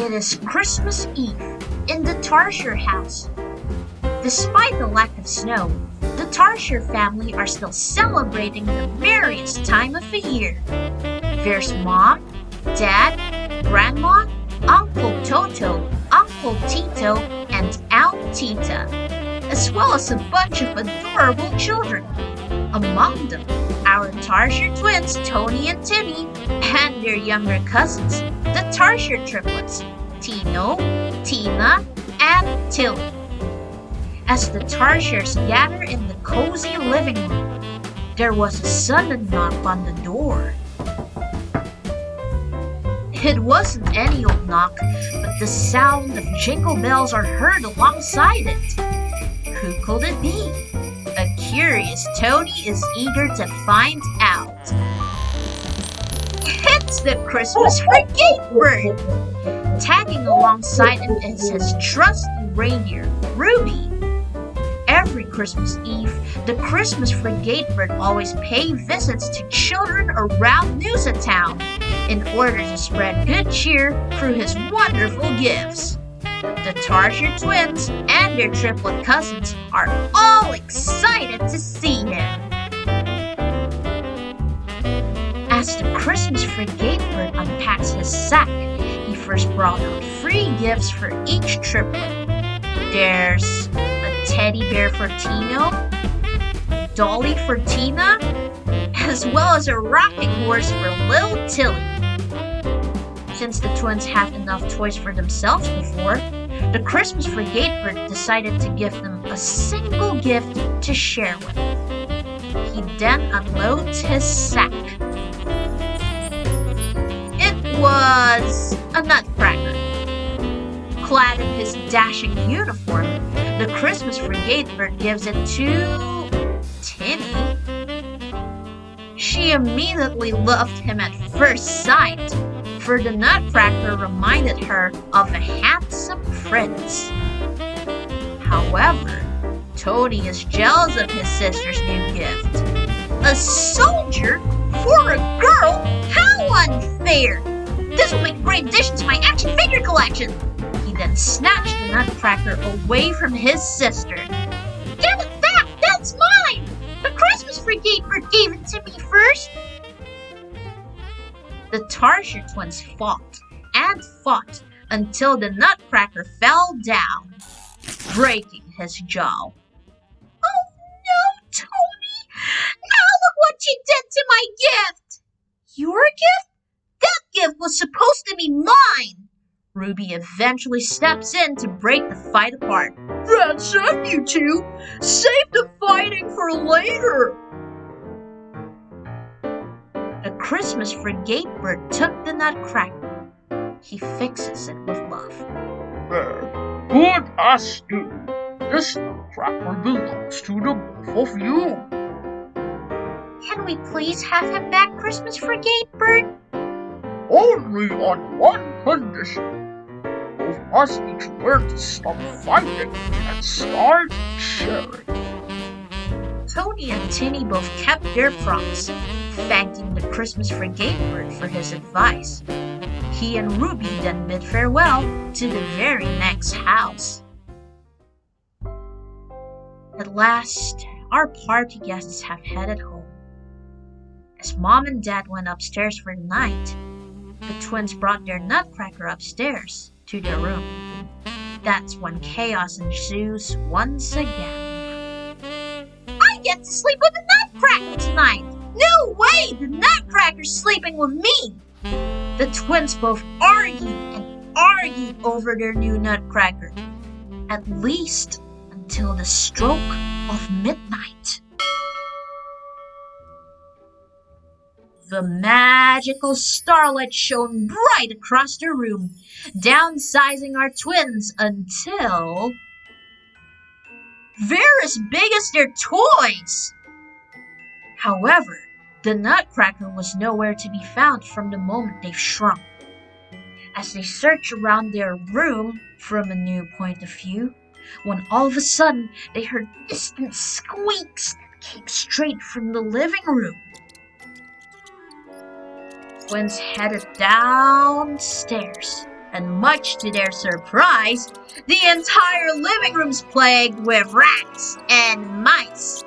It is Christmas Eve in the Tarsier house. Despite the lack of snow, the Tarsier family are still celebrating the merriest time of the year. There's Mom, Dad, Grandma, Uncle Toto, Uncle Tito, and Aunt Tita, as well as a bunch of adorable children. Among them, our Tarsier Twins, Toni and Tini, and their younger cousins, the Tarsier Triplets Tino, Tina, and Tili. As the Tarsiers gather in the cozy living room, there was a sudden knock on the door. It wasn't any old knock, but the sound of jingle bells are heard alongside it. Who could it be? A curious Toni is eager to find out. It's the Christmas Frigate Bird! Tagging alongside him is his trusty reindeer, Ruby. Every Christmas Eve, the Christmas Frigate Bird always pays visits to children around NusaTown in order to spread good cheer through his wonderful gifts. The Tarsier Twins and their triplet cousins are all excited to see him. As the Christmas Frigate Bird unpacks his sack, he first brought out 3 gifts for each triplet. There's a teddy bear for Tino, dolly for Tina, as well as a rocking horse for little Tili. Since the twins have enough toys for themselves before, the Christmas Frigate Bird decided to give them a single gift to share with. He then unloads his sack. It was a Nutcracker. Clad in his dashing uniform, the Christmas Frigate Bird gives it to Tini. She immediately loved him at first sight, for the Nutcracker reminded her of a handsome prince. However, Toni is jealous of his sister's new gift. A soldier for a girl? How unfair! This will make a great addition to my action figure collection! He then snatched the Nutcracker away from his sister. Give it back! That's mine! The Christmas Frigate Bird gave it to me first! The Tarsier Twins fought and fought until the Nutcracker fell down, breaking his jaw. Oh no, Toni! Now look what you did to my gift! Your gift? That gift was supposed to be mine! Ruby eventually steps in to break the fight apart. That's it, you two! Save the fighting for later! The Christmas Frigate Bird took the Nutcracker. He fixes it with love. There, good as new. This Nutcracker belongs to the both of you. Can we please have him back, Christmas Frigate Bird? Only on one condition. Both must each learn to stop fighting and start sharing. Toni and Tini both kept their promise, thanking the Christmas Frigate Bird for his advice. He and Ruby then bid farewell to the very next house. At last, our party guests have headed home. As Mom and Dad went upstairs for the night, the twins brought their Nutcracker upstairs to their room. That's when chaos ensues once again. I get to sleep with the Nutcracker tonight! No way! The Nutcracker's sleeping with me! The twins both argued and argued over their new Nutcracker, at least until the stroke of midnight. The magical starlight shone bright across the room, downsizing our twins until they're as big as their toys! However, the Nutcracker was nowhere to be found from the moment they shrunk. As they searched around their room from a new point of view, when all of a sudden they heard distant squeaks that came straight from the living room. Twins headed downstairs and much to their surprise, the entire living room's plagued with rats and mice.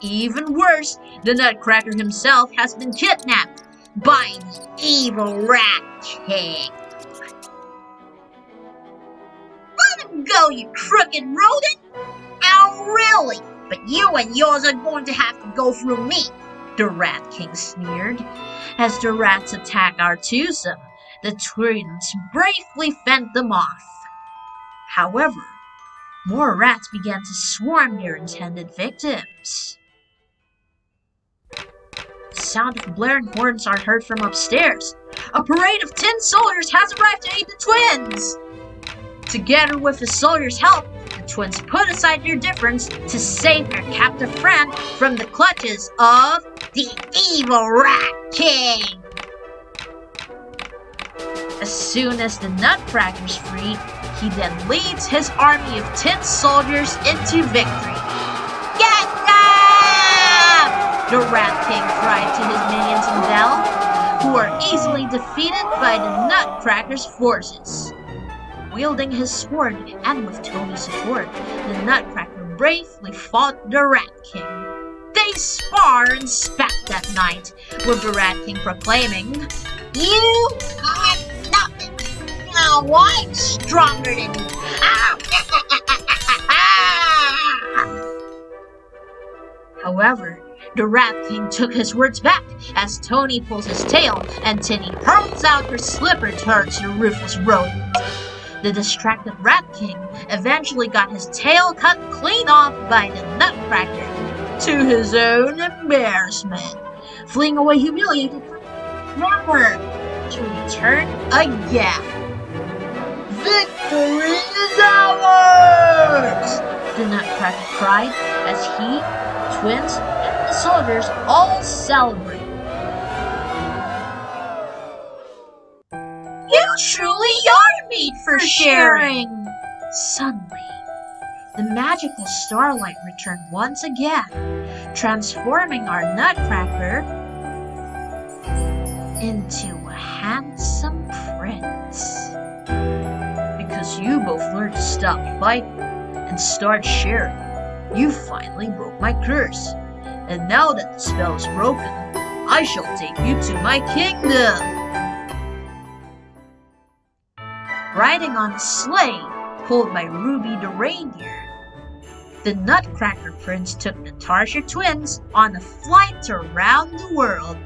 Even worse, the Nutcracker himself has been kidnapped by the evil Rat King. Let him go, you crooked rodent! Oh, really? But you and yours are going to have to go through me, the Rat King sneered. As the rats attack our twosome, the twins bravely fend them off. However, more rats began to swarm their intended victims. The sound of blaring horns are heard from upstairs. A parade of tin soldiers has arrived to aid the twins. Together with the soldiers' help, the twins put aside their difference to save their captive friend from the clutches of the evil Rat King. As soon as the Nutcracker's freed, he then leads his army of tin soldiers into victory. Get them! The Rat King cried to his minions in battle, who are easily defeated by the Nutcracker's forces. Wielding his sword and with Toni's support, the Nutcracker bravely fought the Rat King. They spar and spat that night, with the Rat King proclaiming, "You got nothing! Now I'm stronger than you!" However, the Rat King took his words back as Toni pulls his tail and Tini hurls out her slipper towards the ruthless rodent. The distracted Rat King eventually got his tail cut clean off by the Nutcracker, to his own embarrassment, fleeing away humiliated, never to return again. "Victory is ours!" the Nutcracker cried as he, twins, and the soldiers all celebrated. "You truly are made for sharing!" Suddenly, the magical starlight returned once again, transforming our Nutcracker into a handsome prince. Because you both learned to stop fighting and start sharing, you finally broke my curse. And now that the spell is broken, I shall take you to my kingdom. Riding on a sleigh pulled by Ruby the reindeer, the Nutcracker Prince took the Tarsier Twins on a flight around the world.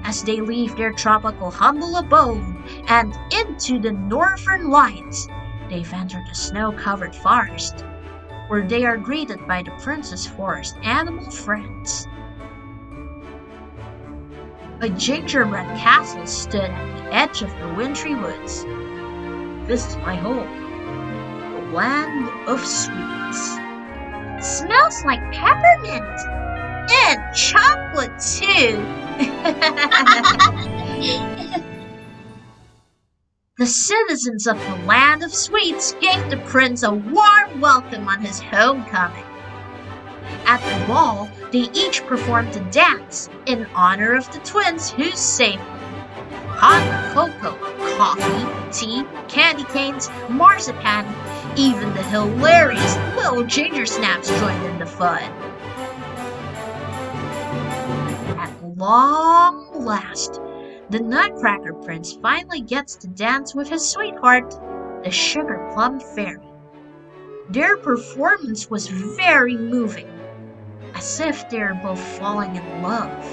As they leave their tropical humble abode and into the northern lights, they've entered a snow-covered forest, where they are greeted by the prince's forest animal friends. A gingerbread castle stood at the edge of the wintry woods. "This is my home, the land of sweets. Smells like peppermint and chocolate too." The citizens of the land of sweets gave the prince a warm welcome on his homecoming. At the ball, they each performed a dance in honor of the twins who saved them. Hot cocoa, coffee, tea, candy canes, marzipan, even the hilarious little ginger snaps joined in the fun. At long last, the Nutcracker Prince finally gets to dance with his sweetheart, the Sugar Plum Fairy. Their performance was very moving, as if they were both falling in love.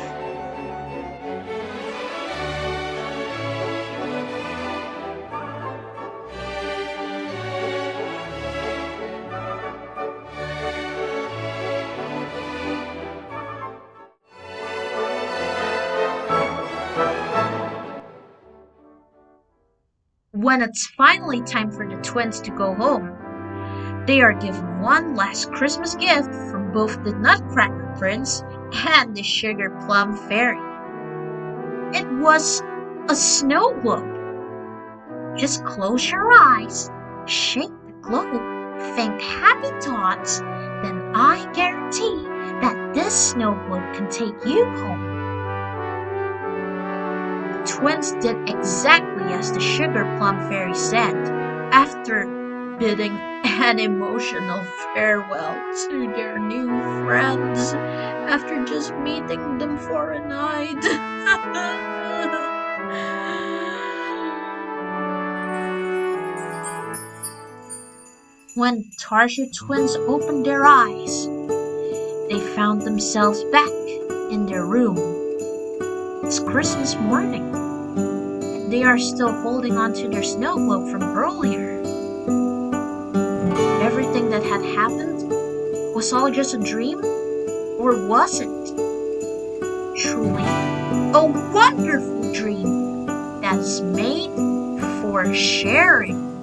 When it's finally time for the twins to go home, they are given one last Christmas gift from both the Nutcracker Prince and the Sugar Plum Fairy. It was a snow globe. Just close your eyes, shake the globe, think happy thoughts, then I guarantee that this snow globe can take you home. twins did exactly as the Sugar Plum Fairy said. After bidding an emotional farewell to their new friends, after just meeting them for a night. When Tarsier Twins opened their eyes, they found themselves back in their room. It's Christmas morning, and they are still holding on to their snow globe from earlier. Everything that had happened was all just a dream, or was it truly a wonderful dream that's made for sharing?